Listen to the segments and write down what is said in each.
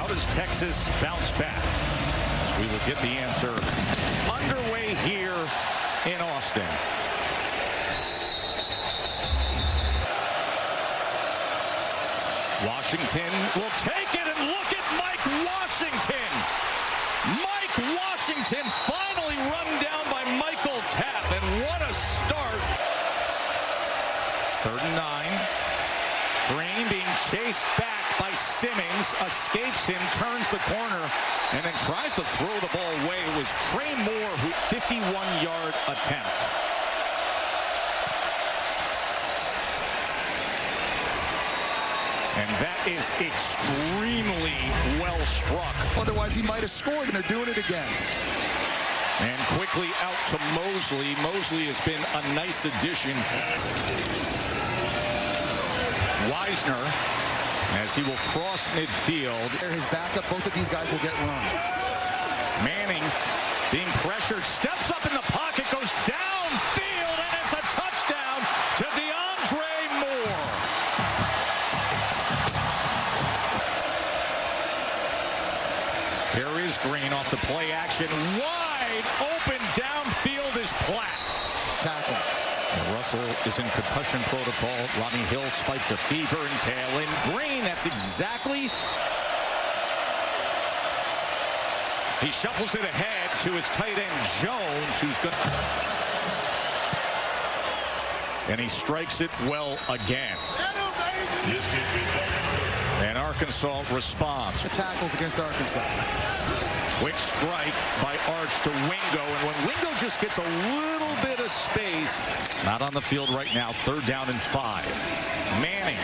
How does Texas bounce back? So we will get the answer underway here in Austin. Washington will take it, and look at Mike Washington. Mike Washington finally run down by Michael Tapp, and what a start. 3rd and 9. Green being chased back by Simmons, escapes him, turns the corner, and then tries to throw the ball away. It was Trey Moore who 51-yard attempt. And that is extremely well struck. Otherwise, he might have scored, and they're doing it again. And quickly out to Mosley. Mosley has been a nice addition. Wisner, as he will cross midfield. His backup, both of these guys will get run. Manning being pressured, steps up in the pocket, goes downfield, and it's a touchdown to DeAndre Moore. Here is Green off the play action. Wide open downfield is Platt. Tackle. And Russell is in concussion protocol. Ronnie Hill spiked a fever and tail in. Green, that's exactly. He shuffles it ahead to his tight end Jones, who's good. And he strikes it well again. And Arkansas responds. The tackles against Arkansas. Quick strike by Arch to Wingo, and when Wingo just gets a little bit of space, not on the field right now. 3rd down and 5. Manning.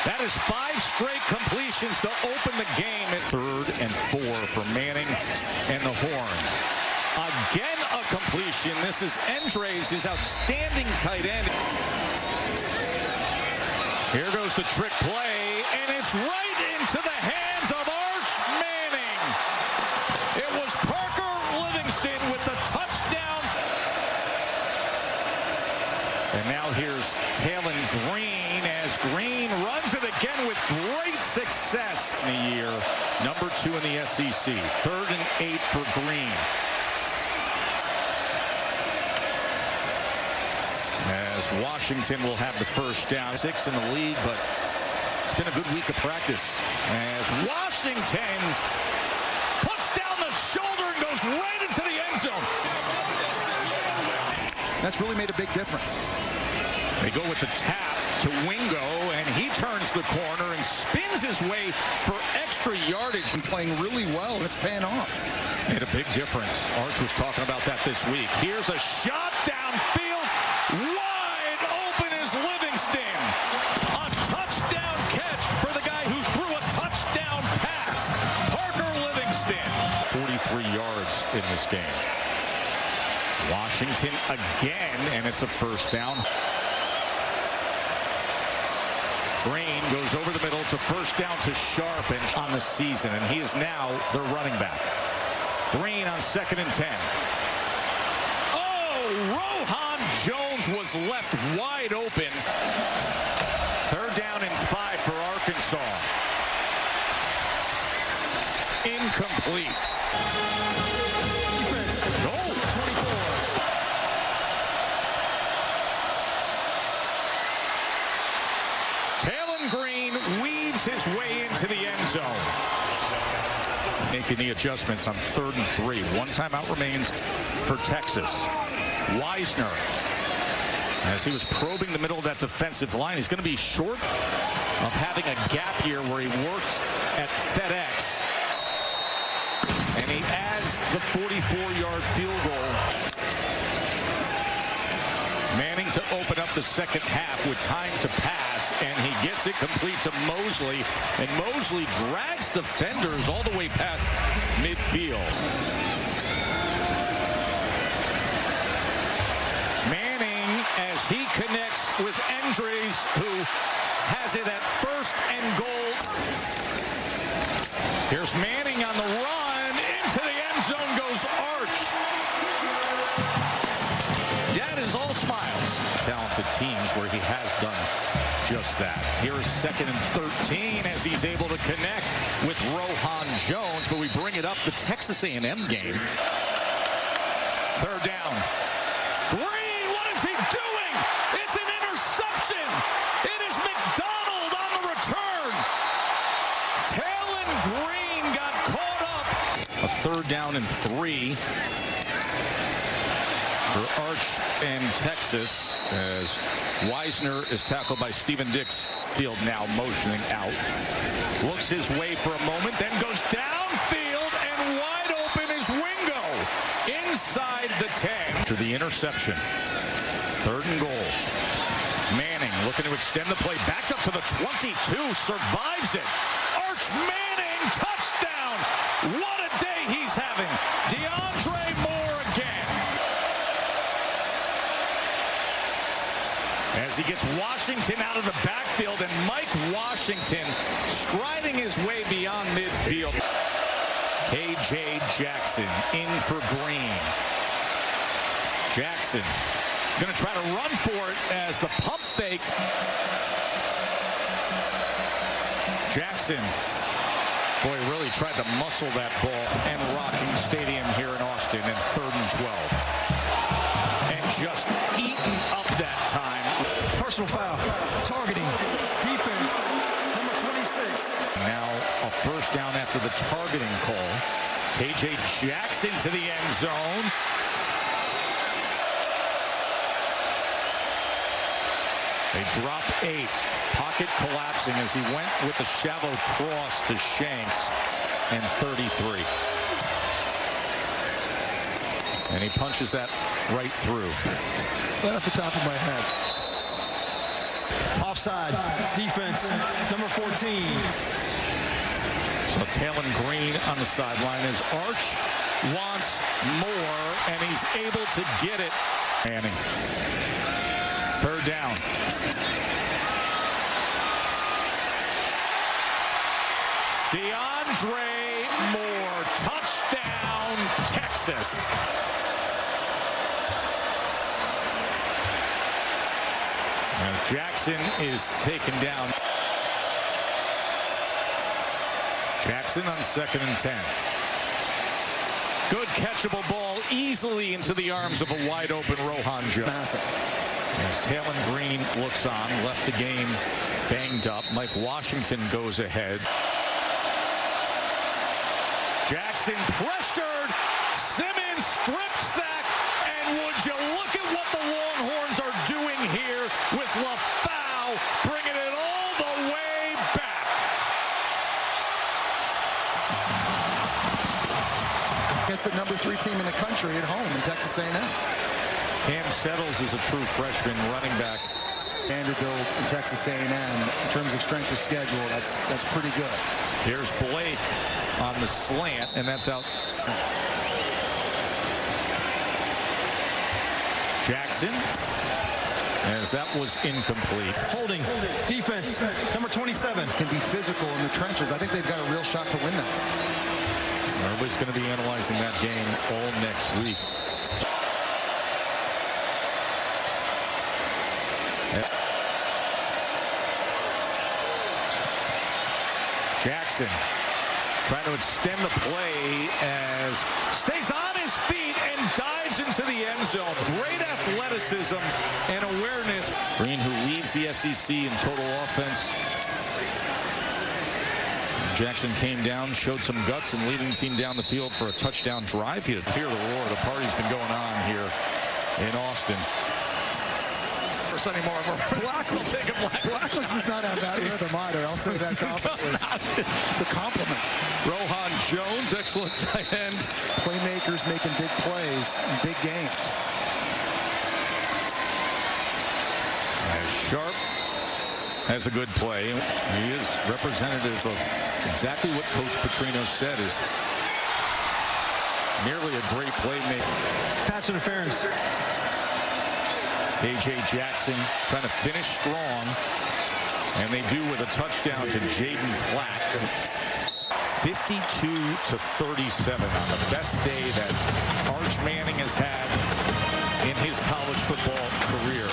That is 5 straight completions to open the game at 3rd and 4 for Manning and the Horns. Again a completion. This is Endres, his outstanding tight end. Here goes the trick play, and it's right into the hands of Arch Manning. It was Parker Livingston with the touchdown. And now here's Talon Green as Green runs it again with great success in the year. Number 2 in the SEC. 3rd and 8 for Green. As Washington will have the first down. 6 in the league, but it's been a good week of practice. As Washington puts down the shoulder and goes right into the end zone. That's really made a big difference. They go with the tap to Wingo, and he turns the corner and spins his way for extra yardage. And playing really well. It's paying off. Made a big difference. Arch was talking about that this week. Here's a shot downfield. Wide open is Livingston. A touchdown catch for the guy who threw a touchdown pass. Parker Livingston. 43 yards in this game. Washington again, and it's a 1st down. Green goes over the middle. It's a 1st down to Sharp and on the season, and he is now their running back. Green on 2nd and 10. Rohan Jones was left wide open. 3rd down and 5 for Arkansas. Incomplete. Goal. 24. Talon Green weaves his way into the end zone. Making the adjustments on 3rd and 3. 1 timeout remains for Texas. Wisner, as he was probing the middle of that defensive line, he's going to be short of having a gap here where he works at FedEx. And he adds the 44-yard field goal. Manning to open up the 2nd half with time to pass, and he gets it complete to Mosley. And Mosley drags defenders all the way past midfield. As he connects with Endres, who has it at 1st and goal. Here's Manning on the run. Into the end zone goes Arch. Dad is all smiles. Talented teams where he has done just that. Here is 2nd and 13 as he's able to connect with Rohan Jones, but we bring it up the Texas A&M game. 3rd down. Green, what is he doing? It's an interception. It is McDonald on the return. Talon Green got caught up. A 3rd down and 3 for Arch and Texas as Wisner is tackled by Steven Dix. Field now motioning out. Looks his way for a moment, then goes downfield, and wide open is Wingo. Inside the 10. After the interception. 3rd and goal. Manning looking to extend the play. Backed up to the 22. Survives it. Arch Manning, touchdown. What a day he's having. DeAndre Moore again. As he gets Washington out of the backfield, and Mike Washington striding his way beyond midfield. KJ Jackson in for Green. Jackson going to try to run for it as the pump fake. Jackson, boy, really tried to muscle that ball. And rocking stadium here in Austin in 3rd and 12. And just eaten up that time. Personal foul, targeting, defense, number 26. Now a 1st down after the targeting call. KJ Jackson to the end zone. They drop 8. Pocket collapsing as he went with the shallow cross to Shanks and 33. And he punches that right through. Right off the top of my head. Offside, defense, number 14. So Talon Green on the sideline as Arch wants more, and he's able to get it. Manning. 3rd down. DeAndre Moore, touchdown, Texas. As Jackson is taken down. Jackson on 2nd and 10. Good catchable ball easily into the arms of a wide open Rohan Jones. Massive. As Talon Green looks on, left the game banged up. Mike Washington goes ahead. Jackson pressured. Simmons strip sack. And would you look at what the Longhorns are doing here with LaFau bringing it all the way back. Against the number 3 team in the country at home in Texas A&M. Cam Settles is a true freshman running back. Vanderbilt and Texas A&M, in terms of strength of schedule, that's pretty good. Here's Blake on the slant, and that's out. Jackson, as that was incomplete. Holding, defense, number 27. Can be physical in the trenches. I think they've got a real shot to win that. Everybody's going to be analyzing that game all next week. Jackson trying to extend the play as stays on his feet and dives into the end zone. Great athleticism and awareness. Green, who leads the SEC in total offense. Jackson came down, showed some guts, and leading the team down the field for a touchdown drive. He'd hear the roar. The party's been going on here in Austin. Anymore. Blackledge was not out of that rhythm either. I'll say that confidently. It's a compliment. Rohan Jones, excellent tight end. Playmakers making big plays in big games. As Sharp has a good play. He is representative of exactly what Coach Petrino said is merely a great playmaker. Pass interference. KJ Jackson trying to finish strong, and they do with a touchdown to Jaden Platt. 52-37 on the best day that Arch Manning has had in his college football career.